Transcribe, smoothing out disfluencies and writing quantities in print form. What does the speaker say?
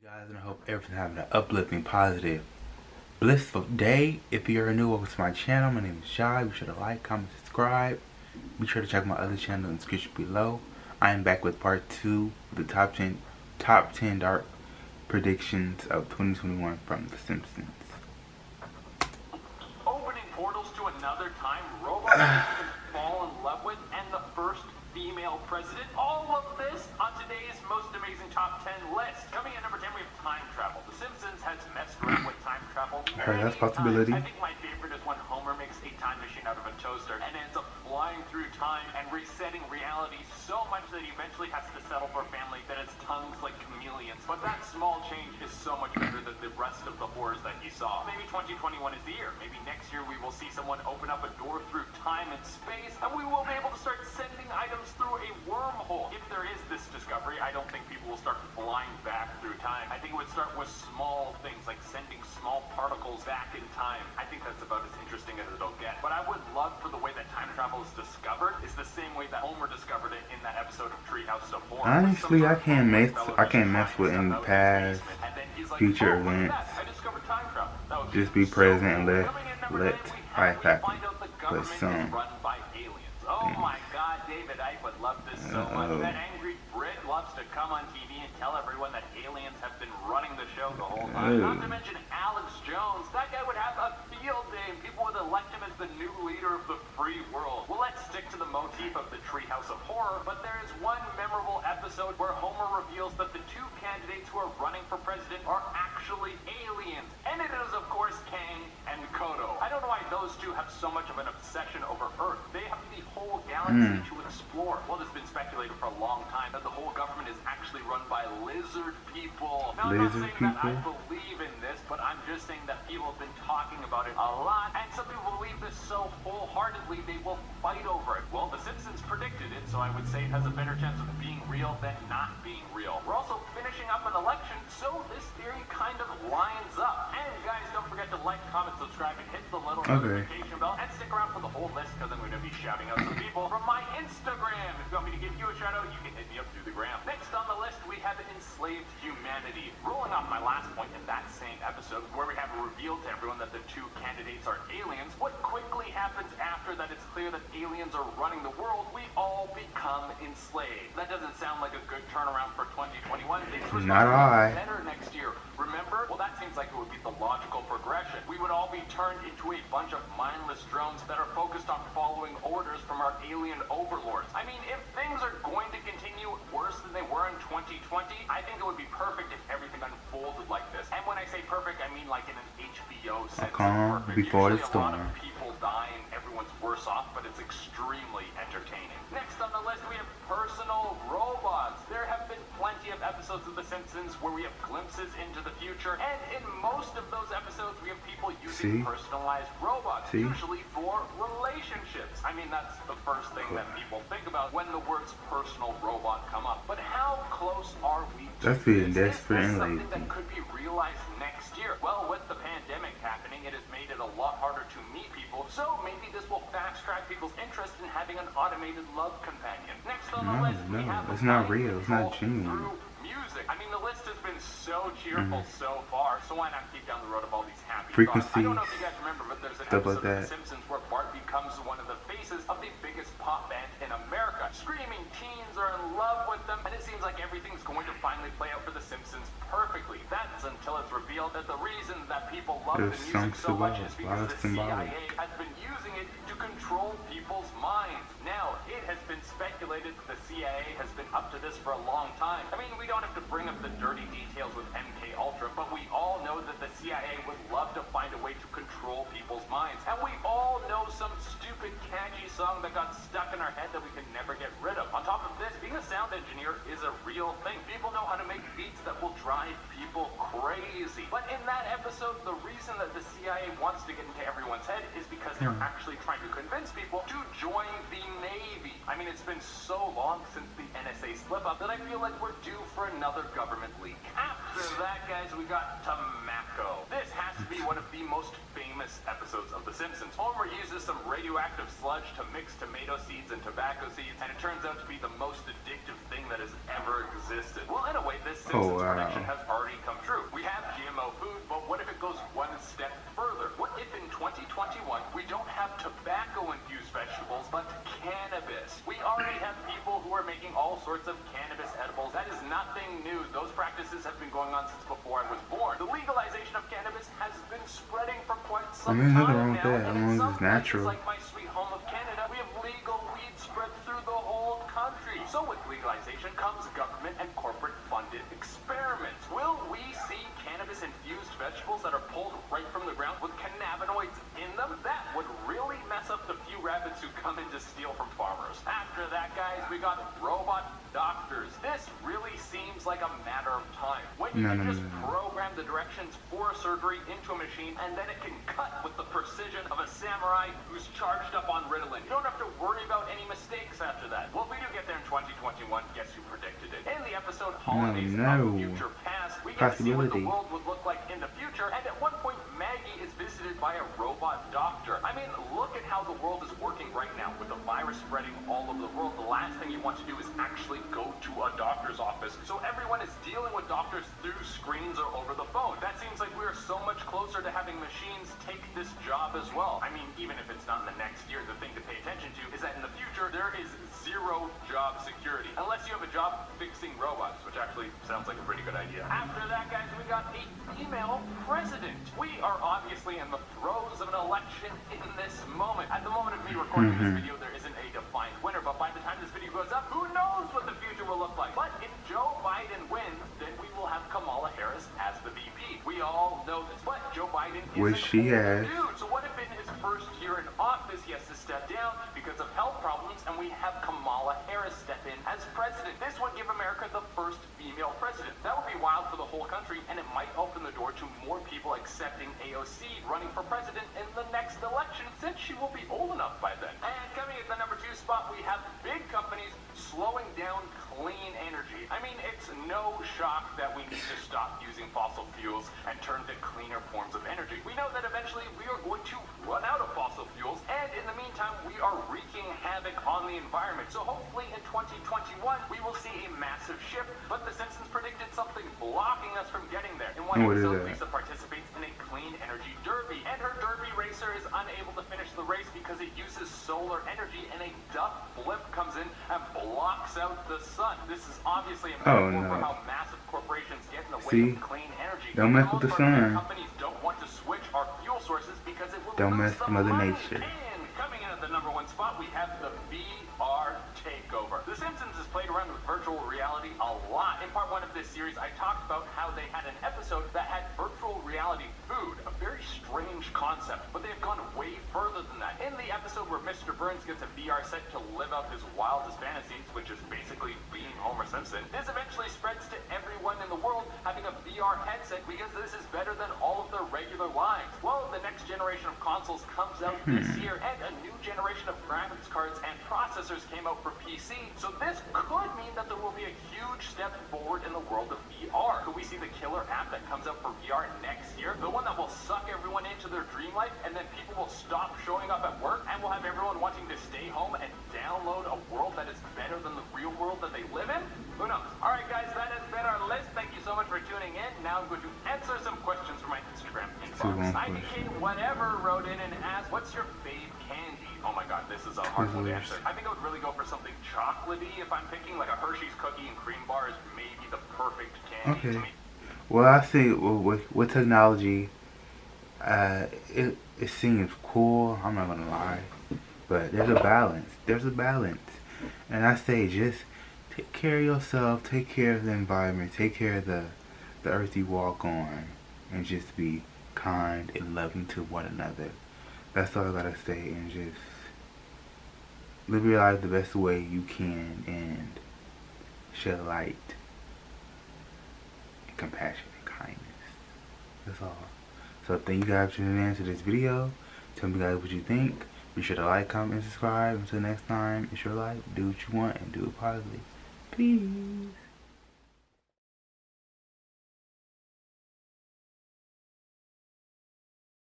Guys, and I hope everyone's having an uplifting, positive, blissful day. If you're new, welcome to my channel. My name is Shy. Be sure to like, comment, subscribe. Be sure to check my other channel in the description below. I am back with part 2 of the top 10 dark predictions of 2021 from The Simpsons. Opening portals to another time, robots you can fall in love with, and the first female president. All of this on today's Most Amazing Top 10 list. Coming in number 10, we have time travel. The Simpsons has messed around with time travel. I heard that's a possibility. I think my favorite is when Homer makes a time machine out of a toaster and ends up flying through time and resetting reality so much that he eventually has to settle for a family that has tongues like chameleons. But that small change is so much bigger than the rest of the horrors that he saw. Maybe 2021 is the year. Maybe next year we will see someone open up a door through time and space, and we will be able to start sending items through a wormhole. If there is this discovery, I don't think people will start flying back through time. I think it would start with small things like sending small particles back in time. I think that's about as interesting as it'll get. But I would love for the way that time travel is discovered is the same way that Homer discovered it in that episode of Treehouse of Horror. Honestly, I can't mess with any past, future events. Just be present and let life happen. But some. Oh my God, David Icke would love this so much. That angry Brit loves to come on TV and tell everyone that aliens have been running the show the whole time. Not to mention Alex Jones. That guy would have a field day and people would elect him as the new leader of the free world. Well, let's stick to the motif of the Treehouse of Horror, but there is one memorable episode where Homer reveals that the two candidates who are running for president are actually aliens. And it is, of course, Kang and Kodo. I don't know why those two have so much of an obsession over Earth. They have the whole galaxy to explore. Well, it's been speculated for a long time that the whole government is actually run by lizard people. Now, I'm not saying that I believe in this, but I'm just saying that people have been talking about it a lot, and some people believe this so wholeheartedly they will fight over it. Well, The Simpsons predicted it, so I would say it has a better chance of being real than not being real. We're also finishing up an election, so this theory kind of lines up. And guys, don't forget to like, comment, subscribe, and hit the little notification bell, and stick around for the whole list because I'm going to be shouting out some people from my Instagram. If you want me to give you a shout out, you can hit me up through the gram. Next on the list, we have Enslaved Humanity. Rolling off my last point in that same episode, where we have revealed to everyone that the two candidates are aliens, what quickly happens after that it's clear that aliens are running the world, we all become enslaved. That doesn't sound like a good turnaround for 2021. Things were better next year. Remember? Well, that seems like it would be the logical progression. We would all be turned into a bunch of mindless drones that are focused on following orders from our alien overlords. I mean, if things are going to continue worse than they were in 2020, I think it would be perfect if everything unfolded like this. And when I say perfect, I mean like in an HBO sense. Before the storm. A lot of people die and everyone's worse off, but it's extremely entertaining. Next on the list, we have personal robots. There have been plenty of episodes of The Simpsons where we have glimpses into the future, and in most of those episodes, we have people using personalized robots, usually for relationships. I mean, that's the first thing that people think about when the words personal robot come up. But how close are we to that's being desperate and lazy. Something that could be realized next year? Well, with the pandemic happening, it has made it a lot harder to meet people, so maybe this will fast-track people's interest in having an automated love companion. Next on the list, we have it's not real. It's not genuine. Music. I mean, the list has been so cheerful so far, so why not keep down the road of all these happy frequencies, thoughts? I don't know if you guys remember, but there's an episode of The Simpsons where Bart becomes one of the faces of the biggest pop band in America. Screaming teens are in love with them, and it seems like everything's going to finally play out for The Simpsons perfectly. That's until it's revealed that the reason that people love the music so much is because the CIA has been using it to control people's minds. Now, it has been speculated that the CIA has been up to this for a long time. I mean, we don't have to bring up the dirty details with MK Ultra, but we all know that the CIA would love to find a way to control people's minds. And we all know some stupid, catchy song that got stuck in our head that we can never get rid of. On top of this, being a sound engineer is a real thing. People know how to make beats that will drive people crazy. But in that episode, the reason that the CIA wants to get into everyone's head is because they're actually trying to convince people to join the Navy. I mean, it's been so long since the NSA slip-up that I feel like we're due for another government leak. After that, guys, we got Tamako. This has to be one of the most famous episodes of The Simpsons. Homer uses some radioactive sludge to mix tomato seeds and tobacco seeds, and it turns out to be the most addictive thing that has ever existed. Well, in a way, this Simpsons prediction has already come true. since before I was born. The legalization of cannabis has been spreading for quite some I mean, nothing time wrong with now, that, as and in long as some it's places, natural. like my sweet home of Canada, we have legal weed spread through the whole country. So with legalization comes government and corporate-funded experiments. Will we see cannabis-infused vegetables that are pulled right from the ground with cannabinoids in them? That would really mess up the few rabbits who come in to steal from farmers. After that, guys, we got robot doctors. This really seems like a matter of time. When you can just program the directions for a surgery into a machine, and then it can cut with the precision of a samurai who's charged up on Ritalin. You don't have to worry about any mistakes after that. Well, if we do get there in 2021, guess who predicted it? In the episode Holidays of Future Past, we get to see what the world would look like in the future, and at one point, Maggie is visited by a robot doctor. I mean, look at how the world is working right now with the virus spreading all over the world. The last thing you want to do is actually go to a doctor's office. So everyone is dealing with doctors through screens or over the phone. That seems like we're so much closer to having machines take this job as well. I mean, even if it's not in the next year, the thing to pay attention to is that in the future, there is zero job security. Unless you have a job fixing robots, which actually sounds like a pretty good idea. After that, guys, we got a female president. We are obviously in the throes of an election in this moment. At the moment of me recording this video, there isn't a defined winner, but by the time this video goes up, who knows what the future will look like. But if Joe Biden wins, then we will have Kamala Harris as the VP. We all know this, but Joe Biden is an older dude. So what if in his first year in office, he has to step down because of health problems, and we have Kamala Harris step in as president? This would give America the first female president. That would be wild for the whole country, and it might open the door to more people accepting AOC running for president in the next election, since she will be old enough by then. And coming at the number 2 spot, we have big companies slowing down clean energy. I mean, it's no shock that we need to stop using fossil fuels and turn to cleaner forms of energy. We know that eventually we are going to run out of fossil fuels, and in the meantime, we are wreaking havoc on the environment. So hopefully in 2021, we will see a massive shift, but the Simpsons predicted something blocking us from getting there. In one episode, Lisa participates in a clean energy derby, and her derby racer is unable to finish the race because it uses solar energy, and a duck blimp comes in and blocks out the sun. This is obviously a metaphor for how massive corporations get in the way of clean energy. Don't mess with the sun. Companies don't want to switch our fuel sources because it will don't mess with Mother Nature. And coming in at the number 1 spot, we have the VR takeover. The Simpsons has played around with virtual reality a lot. In part 1 of this series, I talked about how they had an episode that had virtual reality food, a very strange concept, but they've gone way further than that. In the episode where Mr. Burns gets a VR set to live out his wildest fantasies, which is basically being Homer Simpson, this eventually spreads to everyone in the world having a VR headset because this is better than all of their regular lives. Well, the next generation of consoles comes out this year, and a new generation of graphics cards and processors came out for PC, so this could mean that there will be a huge step forward in the world of VR. Could we see the killer app that comes out for VR next year? The one that will suck everyone into their dream life, and then people will stop showing up at work, and we'll have everyone wanting to stay home and download a world that is better than the real world that they live in? Who knows? Alright guys, that has been our list. Thank you so much for tuning in. Now I'm going to answer some questions from my Instagram inbox. IDK Whatever wrote in and asked, what's your fave candy? Oh my god, this is a hard one to answer. I think I would really go for something chocolatey if I'm picking, like a Hershey's cookie and cream bar is maybe the perfect candy to me. Well, I think with technology, it seems cool, I'm not gonna lie, but there's a balance. There's a balance. And I say just take care of yourself, take care of the environment, take care of the earth you walk on, and just be kind and loving to one another. That's all I gotta say, and just live your life the best way you can and shed light and compassion and kindness. That's all. So thank you guys for tuning in to this video. Tell me guys what you think. Be sure to like, comment, and subscribe. Until next time, it's your life. Do what you want and do it positively. Peace.